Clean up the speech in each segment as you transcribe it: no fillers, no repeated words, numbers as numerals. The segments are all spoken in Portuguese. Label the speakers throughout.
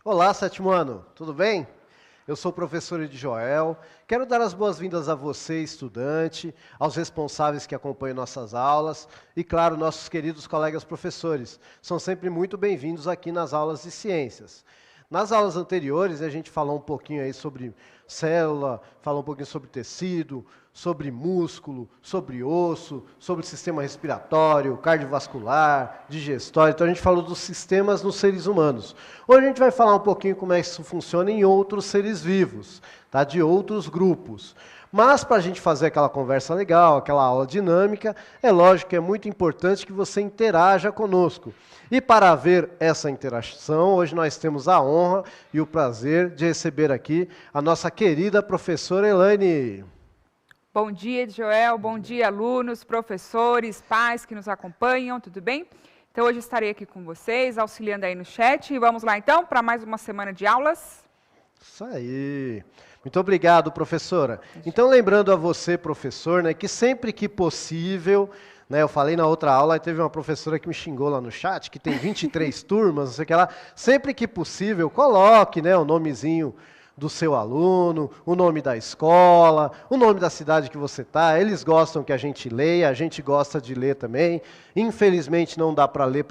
Speaker 1: Olá, sétimo ano, tudo bem? Eu sou o professor Edjoel, quero dar as boas-vindas a você, estudante, aos responsáveis que acompanham nossas aulas e, claro, nossos queridos colegas professores. São sempre muito bem-vindos aqui nas aulas de ciências. Nas aulas anteriores, a gente falou um pouquinho aí sobre célula, falou um pouquinho sobre tecido, sobre músculo, sobre osso, sobre sistema respiratório, cardiovascular, digestório. Então, a gente falou dos sistemas nos seres humanos. Hoje, a gente vai falar um pouquinho como é que isso funciona em outros seres vivos, tá? De outros grupos. Mas, para a gente fazer aquela conversa legal, aquela aula dinâmica, é lógico que é muito importante que você interaja conosco. E para ver essa interação, hoje nós temos a honra e o prazer de receber aqui a nossa querida professora Elaine.
Speaker 2: Bom dia, Joel. Bom dia, alunos, professores, pais que nos acompanham, tudo bem? Então, hoje estarei aqui com vocês, auxiliando aí no chat. E vamos lá, então, para mais uma semana de aulas.
Speaker 1: Isso aí. Muito obrigado, professora. Então, lembrando a você, professor, né, que sempre que possível, né, eu falei na outra aula, teve uma professora que me xingou lá no chat, que tem 23 turmas, não sei o que lá. Sempre que possível, coloque, né, o nomezinho do seu aluno, o nome da escola, o nome da cidade que você está. Eles gostam que a gente leia, a gente gosta de ler também. Infelizmente não dá para ler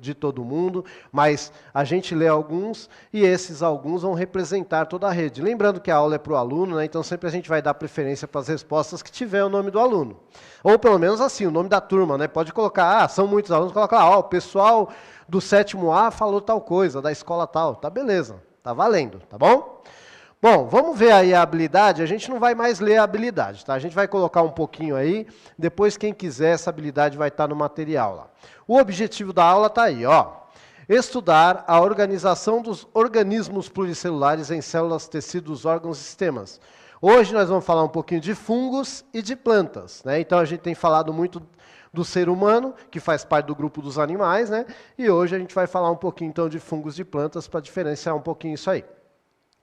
Speaker 1: de todo mundo, mas a gente lê alguns e esses alguns vão representar toda a rede. Lembrando que a aula é para o aluno, né? Então sempre a gente vai dar preferência para as respostas que tiver o nome do aluno. Ou pelo menos assim, o nome da turma, né? Pode colocar, são muitos alunos, coloca lá, o pessoal do 7º A falou tal coisa, da escola tal. Tá beleza, tá valendo, tá bom? Bom, vamos ver aí a habilidade. A gente não vai mais ler a habilidade, tá? A gente vai colocar um pouquinho aí, depois quem quiser essa habilidade vai estar no material lá. O objetivo da aula está aí, ó. Estudar a organização dos organismos pluricelulares em células, tecidos, órgãos e sistemas. Hoje nós vamos falar um pouquinho de fungos e de plantas, né? Então a gente tem falado muito do ser humano, que faz parte do grupo dos animais, né? E hoje a gente vai falar um pouquinho então de fungos e plantas para diferenciar um pouquinho isso aí.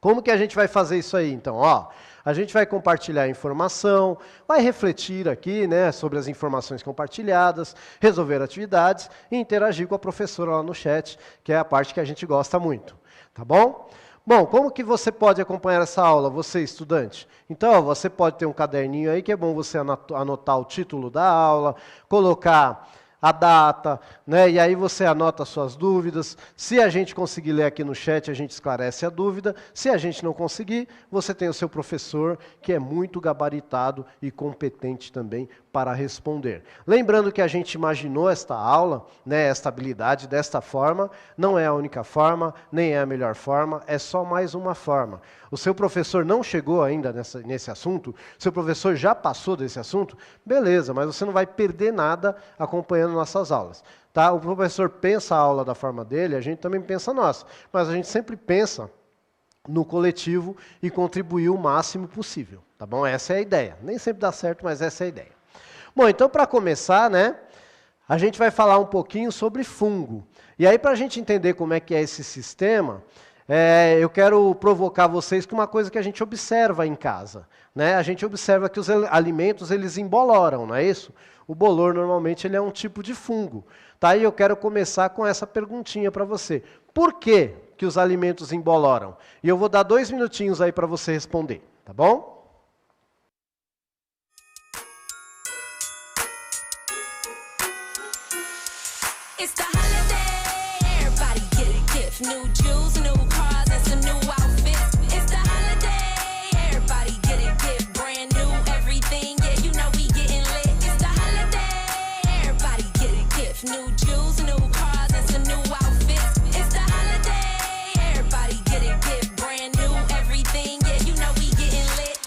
Speaker 1: Como que a gente vai fazer isso aí, então? Ó, a gente vai compartilhar a informação, vai refletir aqui, né, sobre as informações compartilhadas, resolver atividades e interagir com a professora lá no chat, que é a parte que a gente gosta muito, tá bom? Bom, como que você pode acompanhar essa aula, você estudante? Então, ó, você pode ter um caderninho aí, que é bom você anotar o título da aula, colocar a data, né? E aí você anota as suas dúvidas. Se a gente conseguir ler aqui no chat, a gente esclarece a dúvida. Se a gente não conseguir, você tem o seu professor, que é muito gabaritado e competente também para responder. Lembrando que a gente imaginou esta aula, né, esta habilidade desta forma, não é a única forma, nem é a melhor forma, é só mais uma forma. O seu professor não chegou ainda nesse assunto, seu professor já passou desse assunto, beleza, mas você não vai perder nada acompanhando nossas aulas. Tá? O professor pensa a aula da forma dele, a gente também pensa a nossa, mas a gente sempre pensa no coletivo e contribuir o máximo possível. Tá bom? Essa é a ideia. Nem sempre dá certo, mas essa é a ideia. Bom, então para começar, né, a gente vai falar um pouquinho sobre fungo. E aí para a gente entender como é que é esse sistema, eu quero provocar vocês com uma coisa que a gente observa em casa, né? A gente observa que os alimentos eles emboloram, não é isso? O bolor normalmente ele é um tipo de fungo. Tá? E eu quero começar com essa perguntinha para você. Por que que os alimentos emboloram? E eu vou dar 2 minutinhos aí para você responder, tá bom?
Speaker 3: It's the holiday, everybody get a gift. New jewels, new cars, and some new outfits. It's the holiday, everybody get a gift. Brand new everything, yeah, you know we getting lit. It's the holiday, everybody get a gift. New jewels, new cars, and some new outfits. It's the holiday, everybody get a gift. Brand new everything, yeah, you know we getting lit.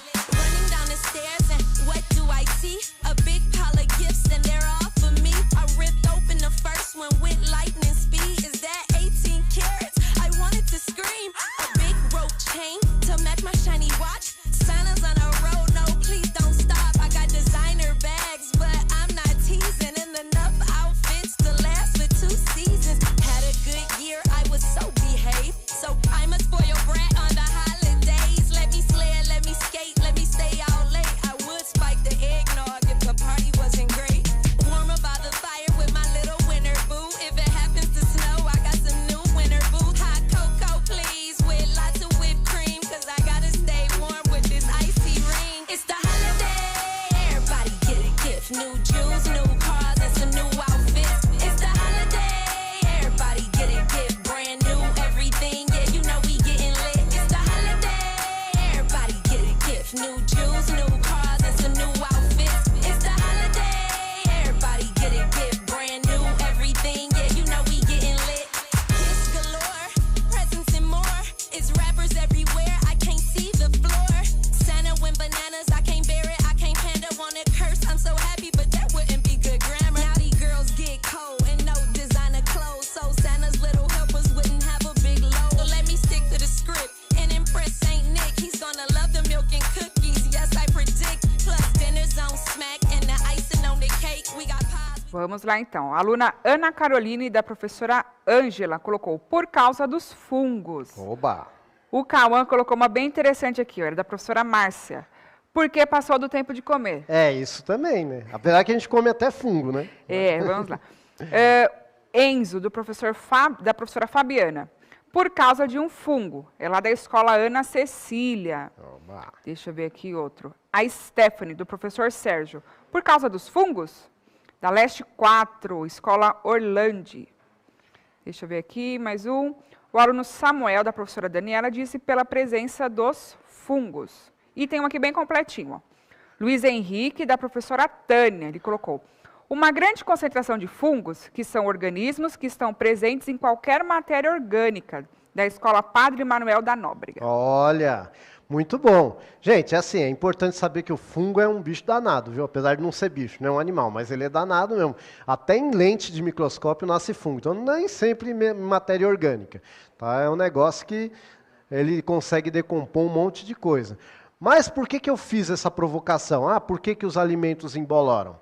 Speaker 2: Vamos lá, então. A aluna Ana Caroline, da professora Ângela, colocou, por causa dos fungos.
Speaker 1: Oba!
Speaker 2: O Cauã colocou uma bem interessante aqui, ó, era da professora Márcia. Porque passou do tempo de comer.
Speaker 1: É, isso também, né? Apesar que a gente come até fungo, né?
Speaker 2: Vamos lá. Enzo, da professora Fabiana. Por causa de um fungo. É lá da escola Ana Cecília.
Speaker 1: Oba.
Speaker 2: Deixa eu ver aqui outro. A Stephanie, do professor Sérgio. Por causa dos fungos? Da Leste 4, escola Orlandi. Deixa eu ver aqui, mais um. O aluno Samuel, da professora Daniela, disse pela presença dos fungos. E tem um aqui bem completinho. Ó. Luiz Henrique, da professora Tânia, ele colocou. Uma grande concentração de fungos, que são organismos que estão presentes em qualquer matéria orgânica, da escola Padre Manuel da Nóbrega.
Speaker 1: Olha, muito bom. Gente, é assim, é importante saber que o fungo é um bicho danado, viu? Apesar de não ser bicho, não é um animal, mas ele é danado mesmo. Até em lente de microscópio nasce fungo, então nem sempre matéria orgânica. Tá? É um negócio que ele consegue decompor um monte de coisa. Mas por que eu fiz essa provocação? Por que os alimentos emboloram?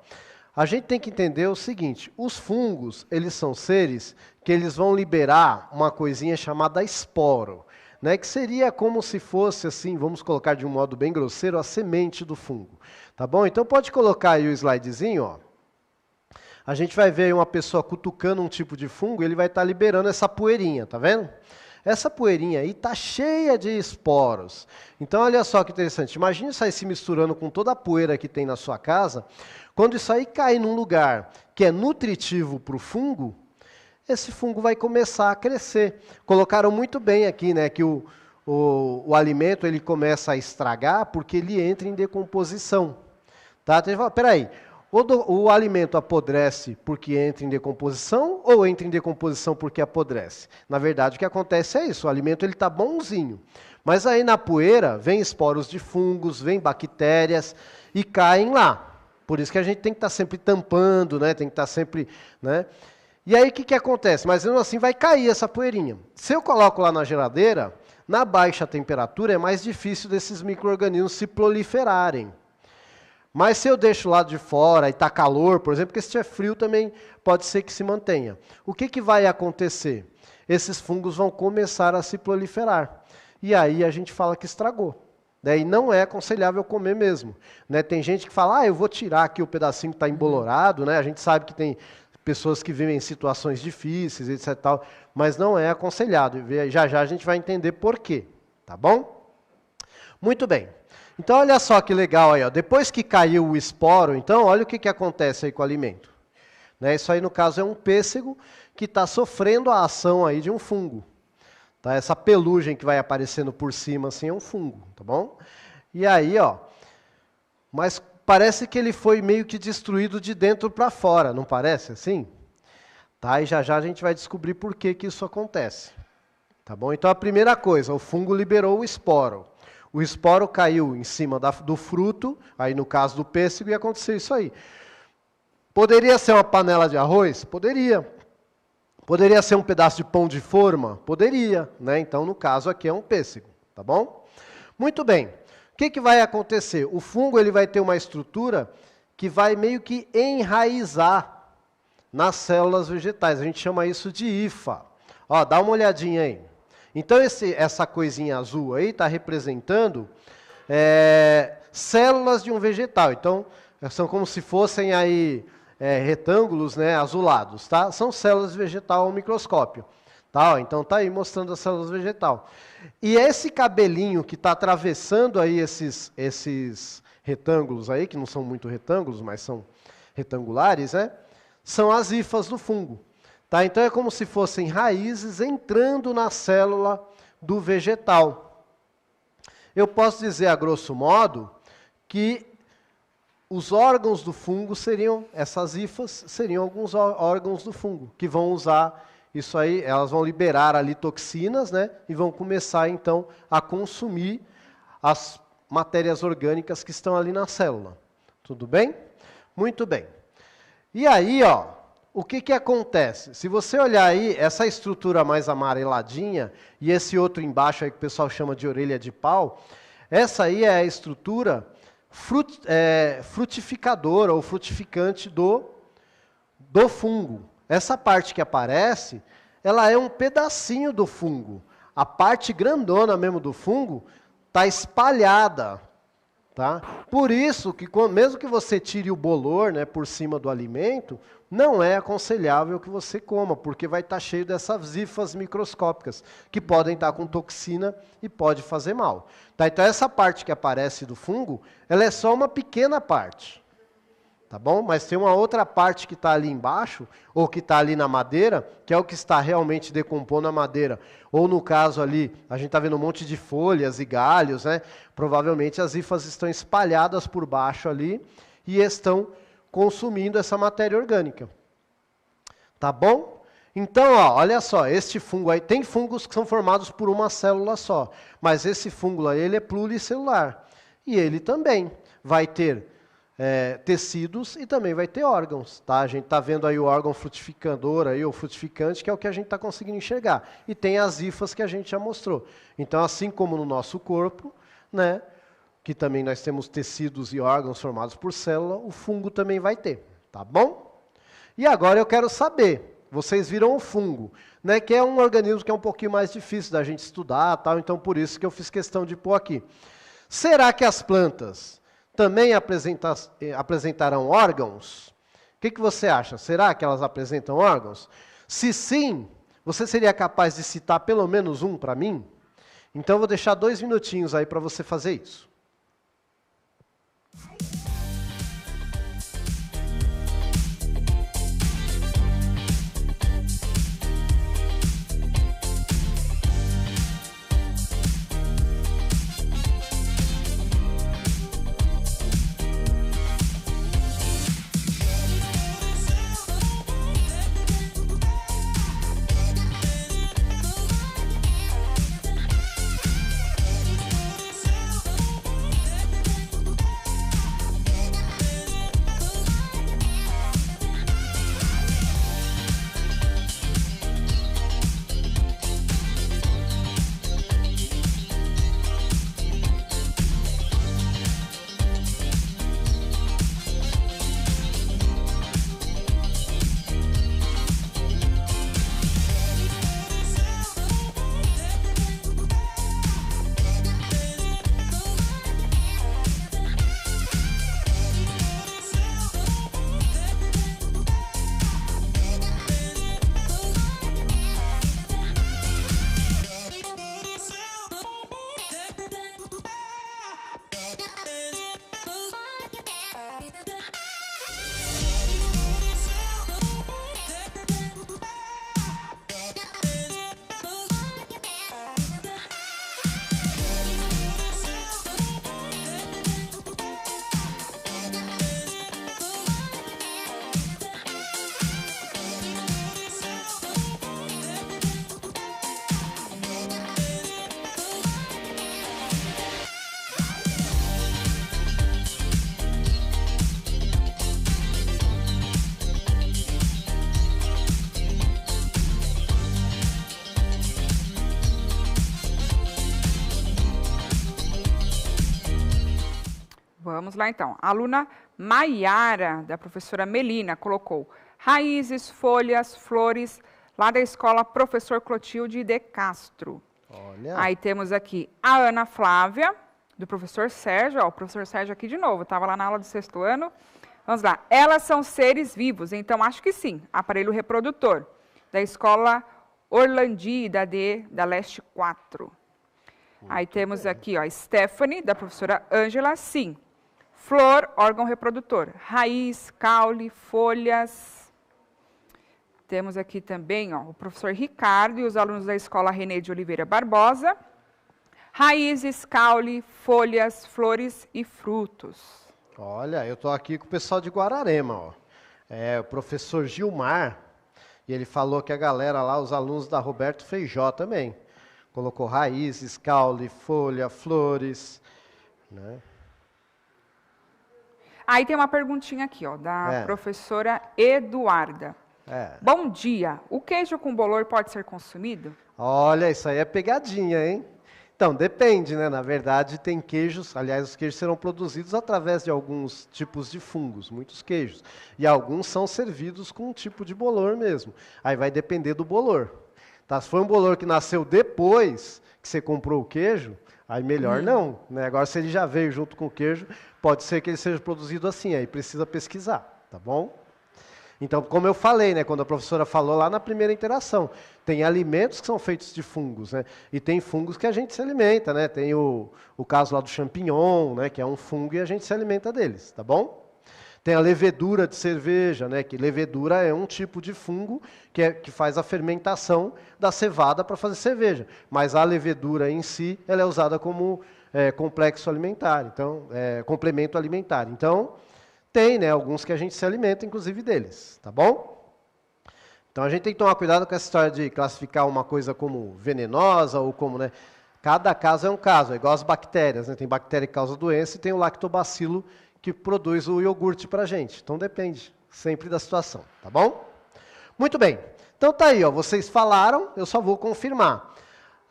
Speaker 1: A gente tem que entender o seguinte, os fungos, eles são seres que eles vão liberar uma coisinha chamada esporo, né, que seria como se fosse assim, vamos colocar de um modo bem grosseiro, a semente do fungo. Tá bom? Então pode colocar aí o slidezinho, ó. A gente vai ver aí uma pessoa cutucando um tipo de fungo, ele vai estar liberando essa poeirinha, tá vendo? Essa poeirinha aí está cheia de esporos. Então, olha só que interessante. Imagina isso aí se misturando com toda a poeira que tem na sua casa. Quando isso aí cair num lugar que é nutritivo para o fungo, esse fungo vai começar a crescer. Colocaram muito bem aqui, né, que o alimento ele começa a estragar porque ele entra em decomposição. Tá? Então, peraí. O alimento apodrece porque entra em decomposição ou entra em decomposição porque apodrece? Na verdade, o que acontece é isso, o alimento está bonzinho. Mas aí na poeira vem esporos de fungos, vem bactérias e caem lá. Por isso que a gente tem que estar sempre tampando, né? Tem que estar sempre... Né? E aí o que acontece? Mas mesmo assim vai cair essa poeirinha. Se eu coloco lá na geladeira, na baixa temperatura é mais difícil desses micro-organismos se proliferarem. Mas se eu deixo lá de fora e está calor, por exemplo, porque se estiver frio também pode ser que se mantenha. O que vai acontecer? Esses fungos vão começar a se proliferar. E aí a gente fala que estragou. Daí não é aconselhável comer mesmo. Né? Tem gente que fala, eu vou tirar aqui o pedacinho que está embolorado. Né? A gente sabe que tem pessoas que vivem em situações difíceis, etc. Tal, mas não é aconselhado. Já já a gente vai entender por quê. Tá bom? Muito bem. Então, olha só que legal aí, ó. Depois que caiu o esporo, então, olha o que acontece aí com o alimento. Né? Isso aí, no caso, é um pêssego que está sofrendo a ação aí de um fungo. Tá? Essa pelugem que vai aparecendo por cima, assim, é um fungo, tá bom? E aí, ó, mas parece que ele foi meio que destruído de dentro para fora, não parece assim? Tá? E já já a gente vai descobrir por que isso acontece. Tá bom? Então, a primeira coisa, o fungo liberou o esporo. O esporo caiu em cima do fruto, aí no caso do pêssego, e aconteceu isso aí. Poderia ser uma panela de arroz? Poderia. Poderia ser um pedaço de pão de forma? Poderia. Né? Então, no caso aqui é um pêssego. Tá bom? Muito bem. O que vai acontecer? O fungo ele vai ter uma estrutura que vai meio que enraizar nas células vegetais. A gente chama isso de hifa. Ó, dá uma olhadinha aí. Então, essa coisinha azul aí está representando células de um vegetal. Então, são como se fossem aí retângulos, né, azulados. Tá? São células de vegetal ao microscópio. Tá? Ó, então, está aí mostrando as células vegetal. E esse cabelinho que está atravessando aí esses retângulos aí, que não são muito retângulos, mas são retangulares, né, são as hifas do fungo. Tá? Então, é como se fossem raízes entrando na célula do vegetal. Eu posso dizer, a grosso modo, que os órgãos do fungo seriam, essas hifas, seriam alguns órgãos do fungo, que vão usar isso aí, elas vão liberar ali toxinas, né, e vão começar, então, a consumir as matérias orgânicas que estão ali na célula. Tudo bem? Muito bem. E aí, ó, o que acontece? Se você olhar aí, essa estrutura mais amareladinha e esse outro embaixo aí que o pessoal chama de orelha de pau, essa aí é a estrutura frutificadora ou frutificante do fungo. Essa parte que aparece, ela é um pedacinho do fungo. A parte grandona mesmo do fungo está espalhada. Tá? Por isso que mesmo que você tire o bolor, né, por cima do alimento, não é aconselhável que você coma, porque vai estar cheio dessas hifas microscópicas, que podem estar com toxina e pode fazer mal. Tá? Então essa parte que aparece do fungo, ela é só uma pequena parte. Tá bom? Mas tem uma outra parte que está ali embaixo, ou que está ali na madeira, que é o que está realmente decompondo a madeira. Ou no caso ali, a gente está vendo um monte de folhas e galhos, né? Provavelmente as hifas estão espalhadas por baixo ali e estão consumindo essa matéria orgânica. Tá bom? Então, ó, olha só, este fungo aí, tem fungos que são formados por uma célula só, mas esse fungo aí, ele é pluricelular. E ele também vai ter tecidos e também vai ter órgãos, tá? A gente está vendo aí o órgão frutificador, aí, ou frutificante, que é o que a gente está conseguindo enxergar. E tem as hifas que a gente já mostrou. Então, assim como no nosso corpo, né, que também nós temos tecidos e órgãos formados por célula, o fungo também vai ter, tá bom? E agora eu quero saber, vocês viram o fungo, né, que é um organismo que é um pouquinho mais difícil da gente estudar, tal, então por isso que eu fiz questão de pôr aqui. Será que as plantas também apresentarão órgãos? O que você acha? Será que elas apresentam órgãos? Se sim, você seria capaz de citar pelo menos um para mim? Então eu vou deixar 2 minutinhos aí para você fazer isso.
Speaker 2: Vamos lá, então. A aluna Maiara, da professora Melina, colocou raízes, folhas, flores, lá da escola Professor Clotilde de Castro.
Speaker 1: Olha.
Speaker 2: Aí temos aqui a Ana Flávia, do professor Sérgio. Ó, o professor Sérgio aqui de novo, estava lá na aula do 6º ano. Vamos lá. Elas são seres vivos, então acho que sim. Aparelho reprodutor, da escola Orlandi, da Leste 4. Aí temos aqui, ó, Stephanie, da professora Ângela, sim. Flor, órgão reprodutor. Raiz, caule, folhas. Temos aqui também, ó, o professor Ricardo e os alunos da escola René de Oliveira Barbosa. Raízes, caule, folhas, flores e frutos.
Speaker 1: Olha, eu estou aqui com o pessoal de Guararema, ó. O professor Gilmar, e ele falou que a galera lá, os alunos da Roberto Feijó também, colocou raízes, caule, folha, flores, né?
Speaker 2: Aí tem uma perguntinha aqui, ó, da professora Eduarda. Bom dia, o queijo com bolor pode ser consumido?
Speaker 1: Olha, isso aí é pegadinha, hein? Então, depende, né? Na verdade, tem queijos, aliás, os queijos serão produzidos através de alguns tipos de fungos, muitos queijos. E alguns são servidos com um tipo de bolor mesmo. Aí vai depender do bolor. Tá? Se for um bolor que nasceu depois que você comprou o queijo, aí melhor não. Né? Agora, se ele já veio junto com o queijo, pode ser que ele seja produzido assim, aí precisa pesquisar, tá bom? Então, como eu falei, né, quando a professora falou lá na primeira interação, tem alimentos que são feitos de fungos, né, e tem fungos que a gente se alimenta, né, tem o caso lá do champignon, né, que é um fungo e a gente se alimenta deles, tá bom? Tem a levedura de cerveja, né, que levedura é um tipo de fungo que faz a fermentação da cevada para fazer cerveja, mas a levedura em si, ela é usada como complexo alimentar, então, complemento alimentar. Então, tem, né, alguns que a gente se alimenta, inclusive, deles, tá bom? Então, a gente tem que tomar cuidado com essa história de classificar uma coisa como venenosa ou como, né, cada caso é um caso, é igual as bactérias, né, tem bactéria que causa doença e tem o lactobacilo que produz o iogurte para a gente. Então, depende sempre da situação, tá bom? Muito bem, então tá aí, ó, vocês falaram, eu só vou confirmar.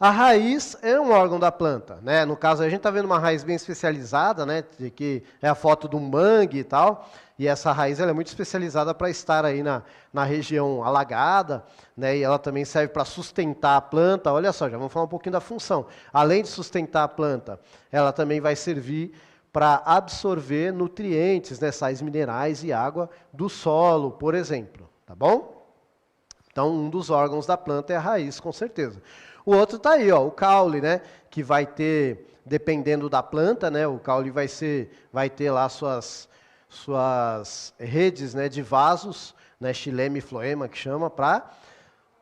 Speaker 1: A raiz é um órgão da planta, né? No caso, a gente está vendo uma raiz bem especializada, né? De que é a foto do mangue e tal. E essa raiz ela é muito especializada para estar aí na região alagada, né? E ela também serve para sustentar a planta. Olha só, já vamos falar um pouquinho da função. Além de sustentar a planta, ela também vai servir para absorver nutrientes, né? Sais minerais e água do solo, por exemplo. Tá bom? Então, um dos órgãos da planta é a raiz, com certeza. O outro está aí, ó, o caule, né, que vai ter, dependendo da planta, né, o caule vai ter lá suas redes, né, de vasos, né, xilema e floema, que chama, para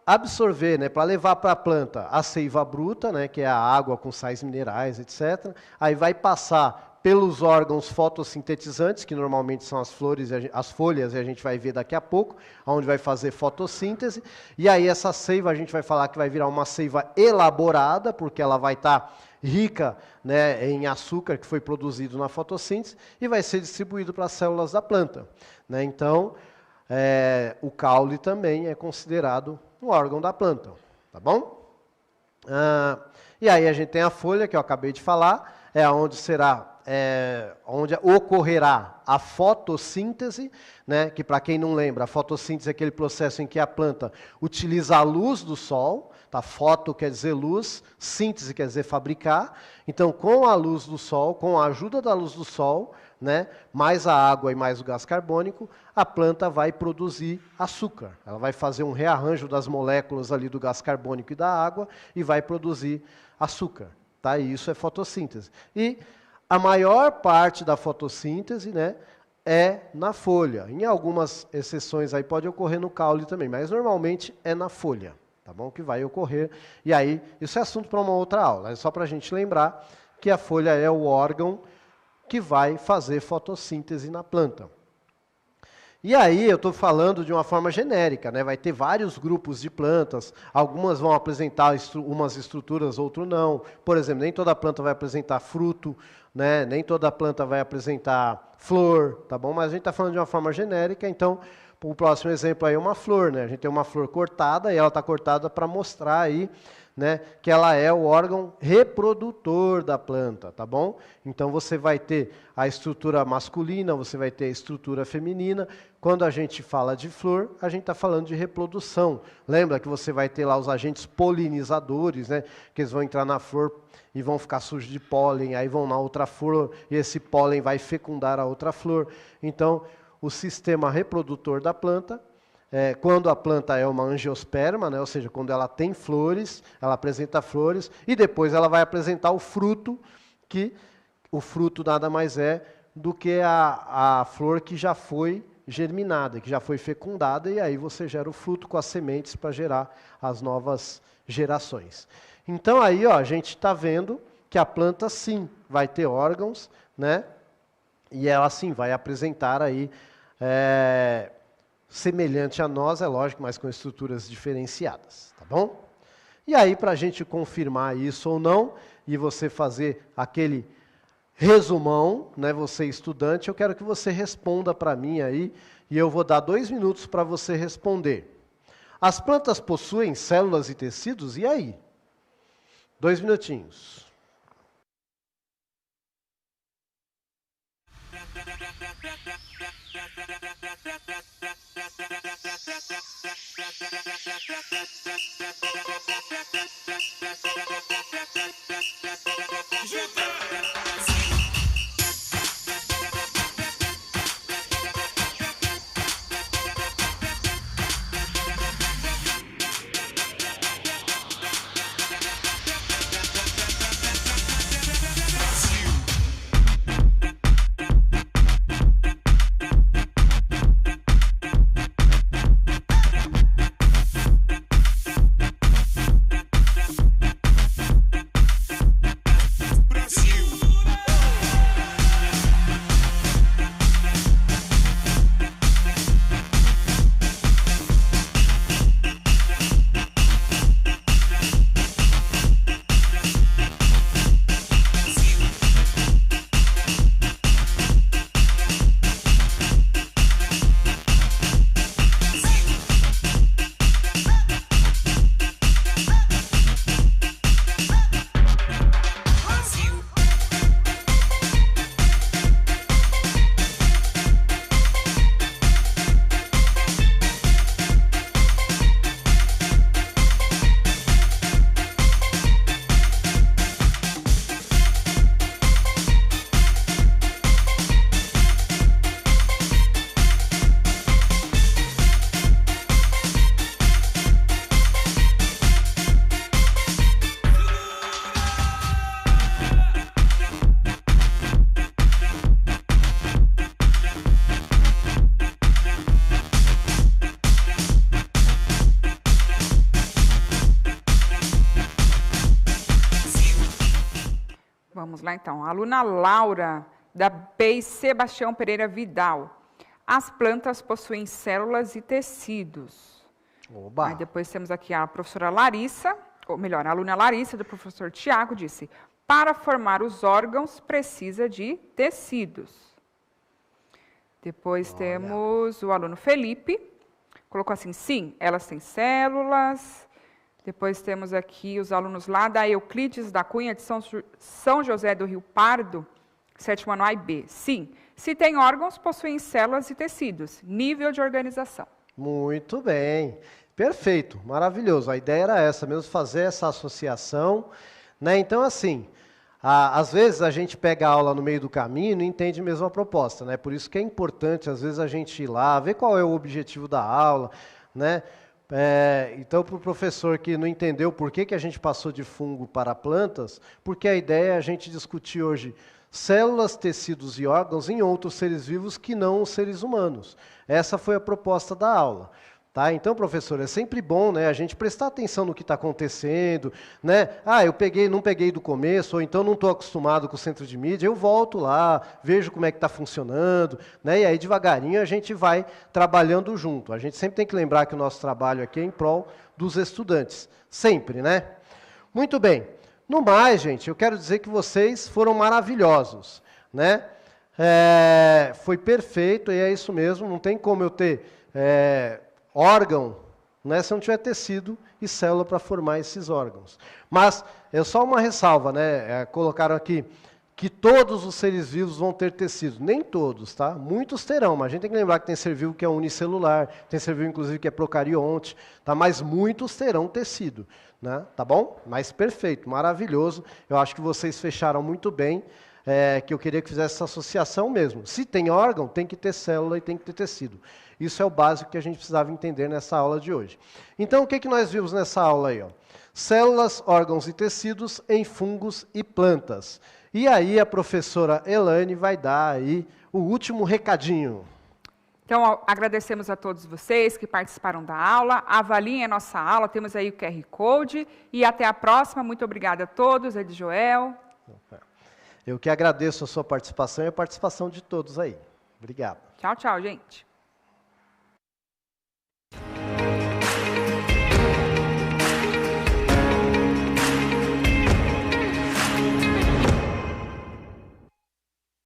Speaker 1: absorver, né, para levar para a planta a seiva bruta, né, que é a água com sais minerais, etc. Aí vai passar pelos órgãos fotossintetizantes, que normalmente são as flores, as folhas, e a gente vai ver daqui a pouco, onde vai fazer fotossíntese. E aí essa seiva, a gente vai falar que vai virar uma seiva elaborada, porque ela vai estar rica, né, em açúcar que foi produzido na fotossíntese, e vai ser distribuído para as células da planta. Né? Então, o caule também é considerado um órgão da planta. Tá bom? E aí a gente tem a folha, que eu acabei de falar, é onde onde ocorrerá a fotossíntese, né, que para quem não lembra, a fotossíntese é aquele processo em que a planta utiliza a luz do sol, tá? Foto quer dizer luz, síntese quer dizer fabricar. Então, com a luz do sol, com a ajuda da luz do sol, né, mais a água e mais o gás carbônico, a planta vai produzir açúcar. Ela vai fazer um rearranjo das moléculas ali do gás carbônico e da água e vai produzir açúcar. Tá? E isso é fotossíntese. E a maior parte da fotossíntese, né, é na folha. Em algumas exceções aí pode ocorrer no caule também, mas normalmente é na folha, tá bom? Que vai ocorrer. E aí, isso é assunto para uma outra aula. É só para a gente lembrar que a folha é o órgão que vai fazer fotossíntese na planta. E aí eu estou falando de uma forma genérica, né? Vai ter vários grupos de plantas, algumas vão apresentar umas estruturas, outras não. Por exemplo, nem toda planta vai apresentar fruto, né? Nem toda planta vai apresentar flor, tá bom? Mas a gente está falando de uma forma genérica, então o próximo exemplo aí é uma flor, né? A gente tem uma flor cortada e ela está cortada para mostrar aí, né, que ela é o órgão reprodutor da planta, tá bom? Então você vai ter a estrutura masculina, você vai ter a estrutura feminina. Quando a gente fala de flor, a gente está falando de reprodução. Lembra que você vai ter lá os agentes polinizadores, né, que eles vão entrar na flor e vão ficar sujos de pólen, aí vão na outra flor e esse pólen vai fecundar a outra flor. Então, o sistema reprodutor da planta, quando a planta é uma angiosperma, né, ou seja, quando ela tem flores, ela apresenta flores, e depois ela vai apresentar o fruto, que o fruto nada mais é do que a flor que já foi germinada, que já foi fecundada, e aí você gera o fruto com as sementes para gerar as novas gerações. Então aí, ó, a gente está vendo que a planta sim vai ter órgãos, né, e ela sim vai apresentar aí semelhante a nós, é lógico, mas com estruturas diferenciadas, tá bom? E aí, para a gente confirmar isso ou não, e você fazer aquele resumão, né, você estudante, eu quero que você responda para mim aí, e eu vou dar 2 minutos para você responder. As plantas possuem células e tecidos? E aí? 2 minutinhos.
Speaker 2: Vamos lá, então. A aluna Laura, da PEI Sebastião Pereira Vidal. As plantas possuem células e tecidos.
Speaker 1: Oba!
Speaker 2: Aí depois temos aqui a professora Larissa, ou melhor, a aluna Larissa, do professor Tiago, disse: para formar os órgãos, precisa de tecidos. Depois temos o aluno Felipe, colocou assim: sim, elas têm células. Depois temos aqui os alunos lá da Euclides da Cunha, de São José do Rio Pardo, sétimo ano A e B. Sim, se tem órgãos, possuem células e tecidos. Nível de organização.
Speaker 1: Muito bem. Perfeito, maravilhoso. A ideia era essa mesmo, fazer essa associação, né? Então, assim, às vezes a gente pega a aula no meio do caminho e não entende mesmo a proposta, né? Por isso que é importante, às vezes, a gente ir lá, ver qual é o objetivo da aula, né? Então, para o professor que não entendeu por que a gente passou de fungo para plantas, porque a ideia é a gente discutir hoje células, tecidos e órgãos em outros seres vivos que não os seres humanos. Essa foi a proposta da aula. Tá? Então, professor, é sempre bom, né, a gente prestar atenção no que está acontecendo, né? Eu não peguei do começo, ou então não estou acostumado com o centro de mídia, eu volto lá, vejo como é que está funcionando, né? E aí devagarinho a gente vai trabalhando junto. A gente sempre tem que lembrar que o nosso trabalho aqui é em prol dos estudantes, sempre, né? Muito bem. No mais, gente, eu quero dizer que vocês foram maravilhosos, né? Foi perfeito, e é isso mesmo, não tem como eu ter órgão, né, se não tiver tecido e célula para formar esses órgãos. Mas é só uma ressalva, né? Colocaram aqui que todos os seres vivos vão ter tecido. Nem todos, tá? Muitos terão, mas a gente tem que lembrar que tem ser vivo que é unicelular, tem ser vivo, inclusive, que é procarionte, tá? Mas muitos terão tecido, né? Tá bom? Mas perfeito, maravilhoso. Eu acho que vocês fecharam muito bem, que eu queria que fizesse essa associação mesmo. Se tem órgão, tem que ter célula e tem que ter tecido. Isso é o básico que a gente precisava entender nessa aula de hoje. Então, o que nós vimos nessa aula aí? Ó? Células, órgãos e tecidos em fungos e plantas. E aí a professora Elaine vai dar aí o último recadinho.
Speaker 2: Então, agradecemos a todos vocês que participaram da aula. Avaliem a nossa aula, temos aí o QR Code. E até a próxima. Muito obrigada a todos. Edjoel.
Speaker 1: Eu que agradeço a sua participação e a participação de todos aí. Obrigado.
Speaker 2: Tchau, tchau, gente.